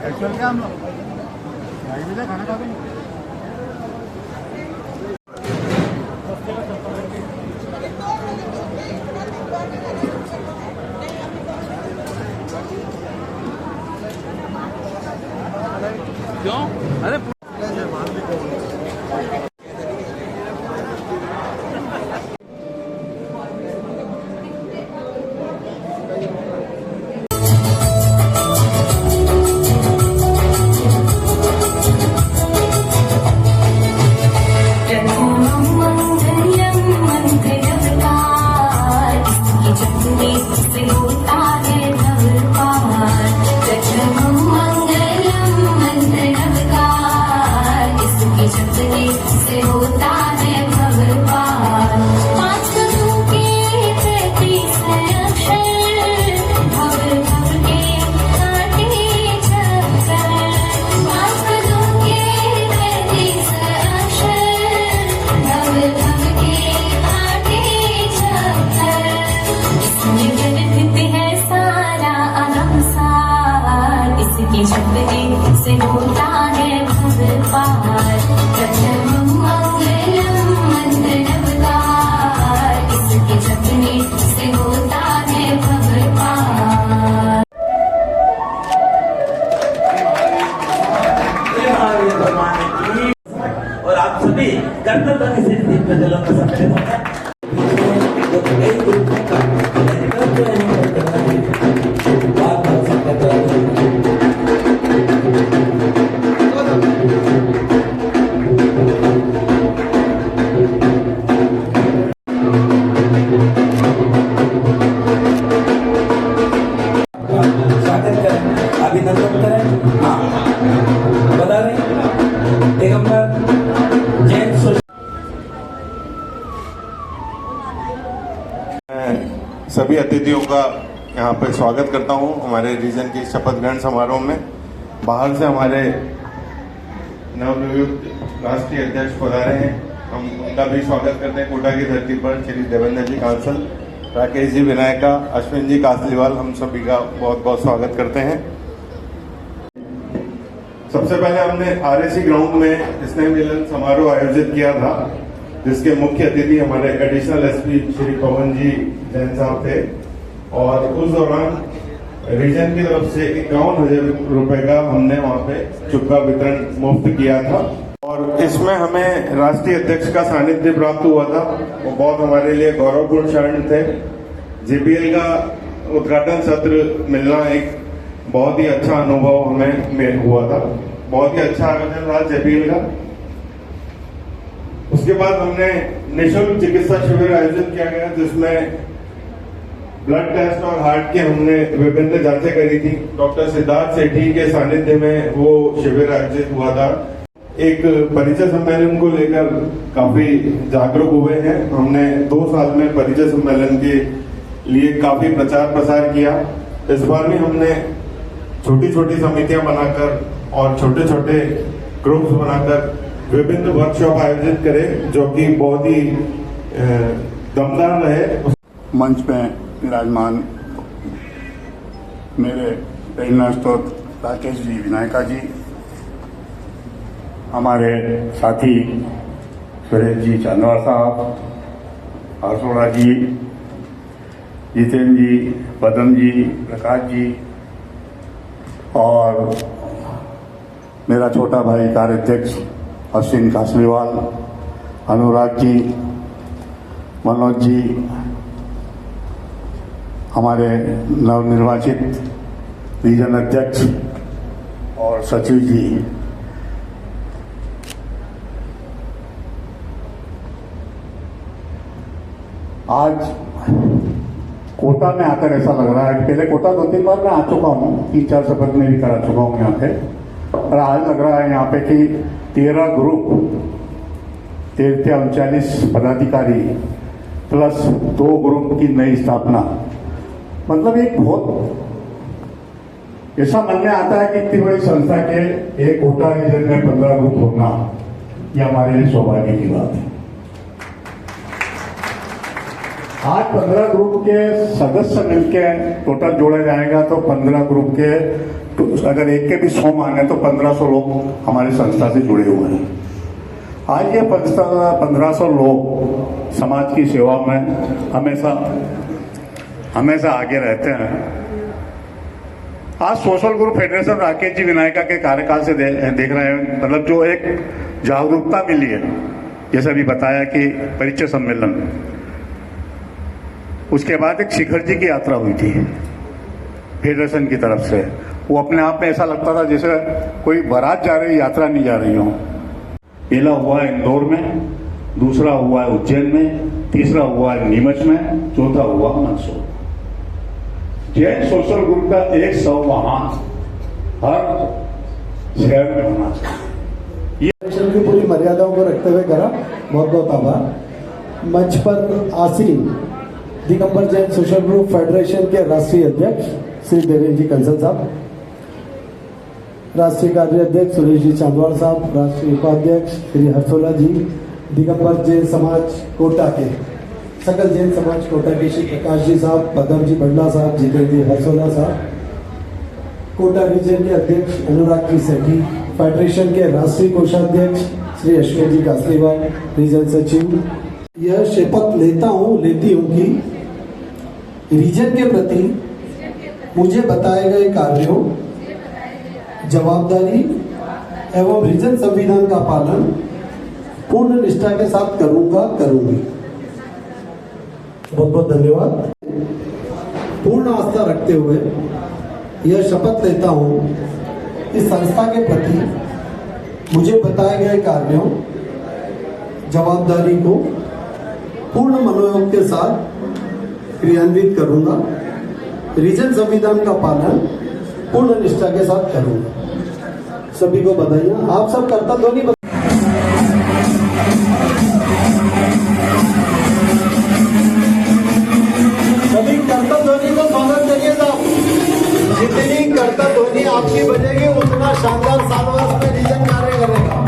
Actual क्या हम लोग खाना खा देंगे। क्यों? अरे से होता है भव पार, प्रथम मंगलम मंत्र नवकार, इसके जपने से होता है भव पार। और आप सभी गणतंत्र के सिर प्रजलों का सम्मिलित होता है। अतिथियों का यहाँ पे स्वागत करता हूँ हमारे रीजन की शपथ ग्रहण समारोह में। बाहर से हमारे नवनियुक्त राष्ट्रीय अध्यक्ष पधारे हैं, हम उनका भी स्वागत करते हैं। कोटा की धरती पर श्री देवेंद्र जी कांसल, राकेश जी विनायका, अश्विन जी कासलीवाल, हम सभी का बहुत बहुत स्वागत करते हैं। सबसे पहले हमने RSC ग्राउंड में स्नेह मिलन समारोह आयोजित किया था, जिसके मुख्य अतिथि हमारे एडिशनल SP श्री पवन जी जैन साहब थे, और उस दौरान रीजन की तरफ से 51,000 रुपए का हमने वहाँ पे चुका वितरण मुफ्त किया था। और इसमें हमें राष्ट्रीय अध्यक्ष का सानिध्य प्राप्त हुआ था, वो बहुत हमारे लिए गौरवपूर्ण क्षण थे। JPL का उद्घाटन सत्र मिलना एक बहुत ही अच्छा अनुभव हमें हुआ था, बहुत ही अच्छा आयोजन रहा JPL का। उसके बाद हमने निःशुल्क चिकित्सा शिविर आयोजित किया गया, जिसमें ब्लड टेस्ट और हार्ट की हमने विभिन्न जांचें करी थी। डॉक्टर सिद्धार्थ सेठी के सानिध्य में वो शिविर आयोजित हुआ था। एक परिचय सम्मेलन को लेकर काफी जागरूक हुए हैं। हमने 2 साल में परिचय सम्मेलन के लिए काफी प्रचार प्रसार किया। इस बार भी हमने छोटी छोटी समितियां बनाकर और छोटे छोटे ग्रुप्स बनाकर विभिन्न वर्कशॉप आयोजित करे, जो कि बहुत ही दमदार रहे। मंच में विराजमान मेरे प्रेरणा स्रोत राकेश जी विनायका जी, हमारे साथी सुरेश जी चांदवार साहब, हर्षोड़ा जी, जितेंद्र जी, पदम जी, प्रकाश जी, और मेरा छोटा भाई कार्याध्यक्ष अश्विन कासलीवाल, अनुराग जी, मनोज जी, हमारे नवनिर्वाचित रीजन अध्यक्ष और सचिव जी, आज कोटा में आकर ऐसा लग रहा है, पहले कोटा 2-3 बार मैं आ चुका हूँ, 3-4 शपथ में भी करा चुका हूँ यहाँ पे, और आज लग रहा है यहाँ पे कि 13 ग्रुप, 39 पदाधिकारी प्लस 2 ग्रुप की नई स्थापना, मतलब एक बहुत ऐसा मन में आता है कि इतनी बड़ी संस्था के एक कोटा रीजन में 15 ग्रुप होना, यह हमारे लिए सौभाग्य की बात है। आज 15 ग्रुप के सदस्य मिलकर टोटल जोड़ा जाएगा तो 15 ग्रुप के, अगर एक के भी 100 माने तो 1500 लोग हमारी संस्था से जुड़े हुए हैं। आज ये 1500 लोग समाज की सेवा में हमेशा आगे रहते हैं। आज social group federation Rakesh ji Vinayaka के कार्यकाल से देख रहे हैं, मतलब जो एक जागरूकता मिली है, जैसे अभी बताया कि परिचय सम्मेलन, उसके बाद एक शिखर जी की यात्रा हुई थी फेडरेशन की तरफ से। वो अपने आप में ऐसा लगता था जैसे कोई बारात जा रही, यात्रा नहीं जा रही हो। पहला हुआ है इंदौर में, दूसरा हुआ है उज्जैन में, तीसरा हुआ है नीमच में, चौथा हुआ मंदसौर। जैन सोशल ग्रुप का 100 वहां हर शहर में होना चाहिए। ये की पूरी मर्यादाओं को रखते हुए करा, बहुत बहुत आभार। मंच पर आसीन Digambar Jain social group federation के राष्ट्रीय अध्यक्ष श्री देवेंद्र जी कंसल साहब, राष्ट्रीय कार्याध्यक्ष सुरेश जी चांदवार साहब, राष्ट्रीय उपाध्यक्ष श्री हर्षोला जी, दिगंबर जैन समाज कोटा के, सकल जैन समाज कोटा के श्री प्रकाश जी साहब, पदम जी बंडला साहब, जितेंद्र जी हर्षोला साहब, कोटा रीजन के अध्यक्ष अनुराग जी सेठी, फेडरेशन के राष्ट्रीय कोषाध्यक्ष श्री अश्विन जी कासलीवाल, रीजन सचिव, यह शपथ लेती हूँ कि रीजन के प्रति मुझे बताए गए कार्यों, जवाबदारी एवं रीजन संविधान का पालन पूर्ण निष्ठा के साथ करूंगी। बहुत बहुत धन्यवाद। पूर्ण आस्था रखते हुए यह शपथ लेता हूं कि संस्था के प्रति मुझे बताए गए कार्यों, जवाबदारी को पूर्ण मनोयोग के साथ क्रियान्वित करूंगा, रीजन संविधान का पालन पूर्ण निष्ठा के साथ करूंगा। सभी को बधाइयां। आप सब कर्तव्य ध्वनि सभी कर्तव्य आपकी बजेगी उतना शानदार सालवर्ष में रीजन कार्य करेगा।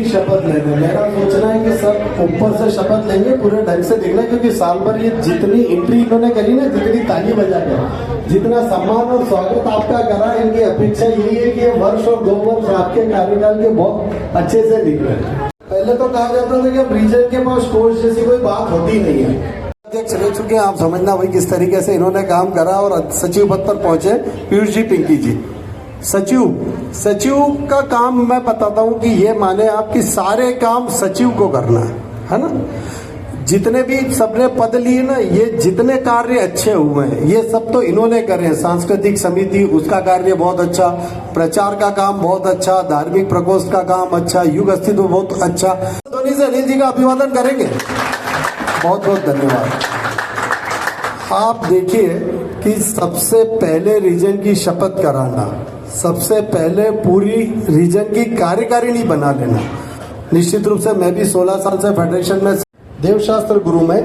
शपथ लेने मेरा सोचना है कि सब ऊपर से शपथ लेंगे, पूरे ढंग से देखना, क्योंकि साल भर ये जितनी एंट्री इन्होंने करी ना, जितनी ताली बजा के, जितना सम्मान और स्वागत आपका करा, इनकी अपेक्षा यही है कि ये वर्ष और 2 वर्ष आपके कार्यकाल के बहुत अच्छे से निकले। पहले तो कहा जाता था कि अब रीजन के पास कोच जैसी कोई बात होती नहीं है। अध्यक्ष रह चुके हैं, आप समझना भाई किस तरीके से इन्होंने काम करा और सचिव पद पर पहुंचे पीयूष जी पिंकी जी। सचिव का काम मैं बताता हूं कि ये माने आपकी सारे काम सचिव को करना है ना। जितने भी सबने पद लिए ना, ये जितने कार्य अच्छे हुए हैं ये सब तो इन्होंने करे हैं। सांस्कृतिक समिति उसका कार्य बहुत अच्छा, प्रचार का काम बहुत अच्छा, धार्मिक प्रकोष्ठ का काम अच्छा, युग अस्तित्व बहुत अच्छा। धोनी से अनिल जी का अभिवादन करेंगे, बहुत बहुत धन्यवाद। आप देखिए कि सबसे पहले रीजन की शपथ कराना, सबसे पहले पूरी रीजन की कार्यकारिणी बना लेना। निश्चित रूप से मैं भी 16 साल से फेडरेशन में देवशास्त्र गुरु में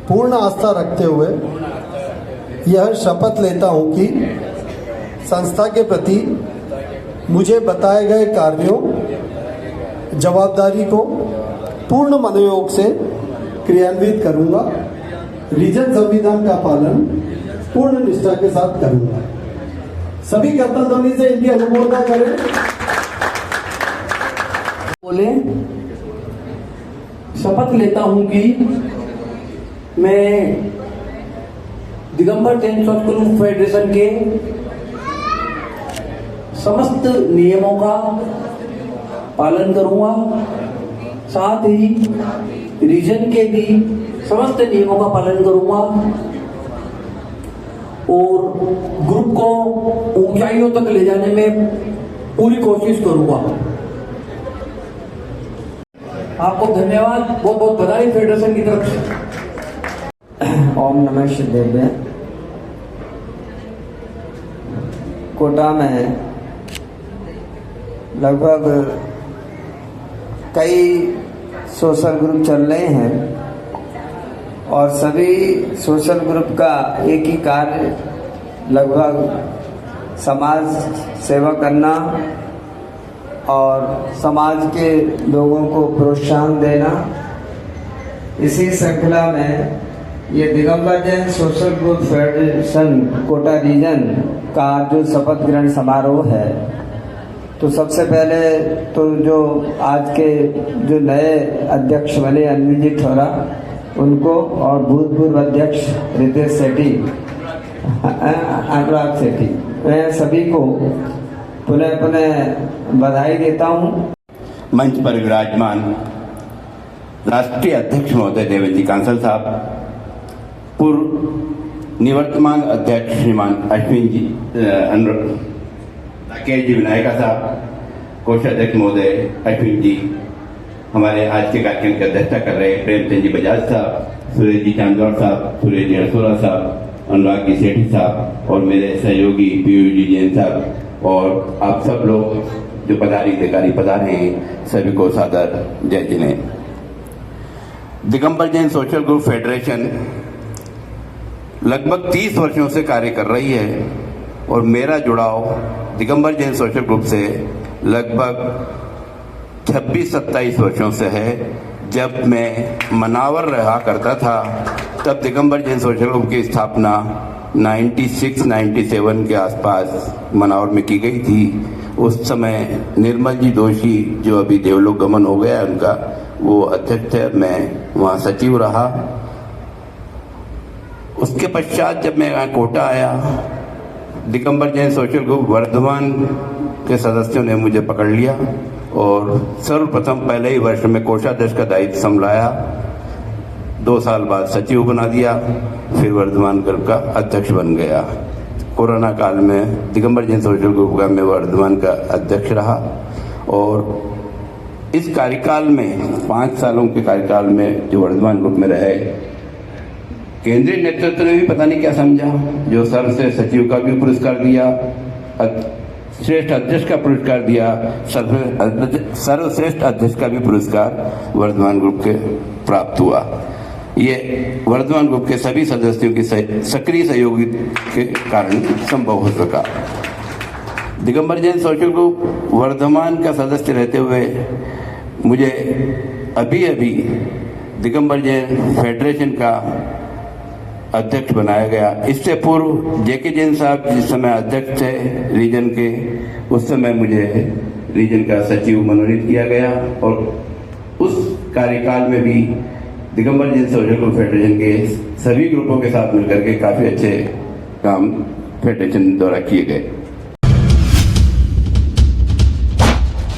पूर्ण आस्था रखते हुए यह शपथ लेता हूं कि संस्था के प्रति मुझे बताए गए कार्यों, जवाबदारी को पूर्ण मनोयोग से क्रियान्वित करूंगा। रीजन संविधान का पालन पूर्ण निष्ठा के साथ करूंगा। सभी कर्तव्य ध्वनि से इनकी अनुमोदना करें। बोले शपथ लेता हूं कि मैं दिगंबर जैन संस्कृत फेडरेशन के समस्त नियमों का पालन करूंगा, साथ ही रीजन के भी समस्त नियमों का पालन करूंगा और ग्रुप को ऊंचाइयों तक ले जाने में पूरी कोशिश करूंगा। आपको धन्यवाद, बहुत बहुत बधाई फेडरेशन की तरफ से। ओम नमः शिवाय। कोटा में लगभग कई सोशल ग्रुप चल रहे हैं और सभी सोशल ग्रुप का एक ही कार्य लगभग समाज सेवा करना और समाज के लोगों को प्रोत्साहन देना। इसी श्रृंखला में ये Digambar Jain social group federation Kota region का जो शपथ ग्रहण समारोह है, तो सबसे पहले तो जो आज के जो नए अध्यक्ष बने अनिल जी ठोरा, उनको और भूतपूर्व अध्यक्ष रितेश सेठी, अनुराग सेठी, मैं सभी को पुनः पुनः बधाई देता हूँ। मंच पर विराजमान राष्ट्रीय अध्यक्ष महोदय देवेंद्र जी कांसल साहब, पूर्व निवर्तमान अध्यक्ष श्रीमान अश्विन जी, राकेश जी विनायका साहब, कोषाध्यक्ष महोदय अश्विन जी, हमारे आज के कार्यक्रम की अध्यक्षता कर रहे प्रेमचंद जी बजाज साहब, सुरेश जी चांदौर साहब, सुरेश जी अरसोरा साहब, अनुराग जी सेठी साहब और मेरे सहयोगी पीयूष जी जैन साहब और आप सब लोग जो पदाधिकारी पधारे हैं, सभी को सादर जय Jinendra. Digambar Jain social group federation लगभग 30 वर्षों से कार्य कर रही है और मेरा जुड़ाव दिगंबर जैन सोशल ग्रुप से लगभग 26-27 वर्षों से है। जब मैं मनावर रहा करता था तब दिगंबर जैन सोशल ग्रुप की स्थापना 96-97 के आसपास मनावर में की गई थी। उस समय निर्मल जी दोषी जो अभी देवलोक गमन हो गया है उनका वो अध्यक्ष थे, मैं वहाँ सचिव रहा। उसके पश्चात जब मैं यहाँ कोटा आया, दिगंबर जैन सोशल ग्रुप वर्धमान के सदस्यों ने मुझे पकड़ लिया और सर्वप्रथम पहले ही वर्ष में कोषाध्यक्ष का दायित्व संभाला। 2 साल बाद सचिव बना दिया, फिर वर्धमान ग्रुप का अध्यक्ष बन गया। कोरोना काल में दिगंबर जैन सोशल ग्रुप का मैं वर्धमान का अध्यक्ष रहा और इस कार्यकाल में 5 सालों के कार्यकाल में जो वर्धमान ग्रुप में रहे, केंद्रीय नेतृत्व ने भी पता नहीं क्या समझा, जो सर्वश्रेष्ठ सचिव का भी पुरस्कार दिया, श्रेष्ठ अध्यक्ष का पुरस्कार दिया, सर्वश्रेष्ठ अध्यक्ष का भी पुरस्कार वर्धमान ग्रुप के प्राप्त हुआ। ये वर्धमान ग्रुप के सभी सदस्यों की सक्रिय सहयोग के कारण संभव हो सका। दिगंबर जैन सोशल ग्रुप वर्धमान का सदस्य रहते हुए मुझे अभी दिगंबर जैन फेडरेशन का अध्यक्ष बनाया गया। इससे पूर्व जेके जैन साहब जिस समय अध्यक्ष थे रीजन के, उस समय मुझे रीजन का सचिव मनोनीत किया गया और उस कार्यकाल में भी Digambar Jain social group federation के सभी ग्रुपों के साथ मिलकर के काफ़ी अच्छे काम फेडरेशन द्वारा किए गए।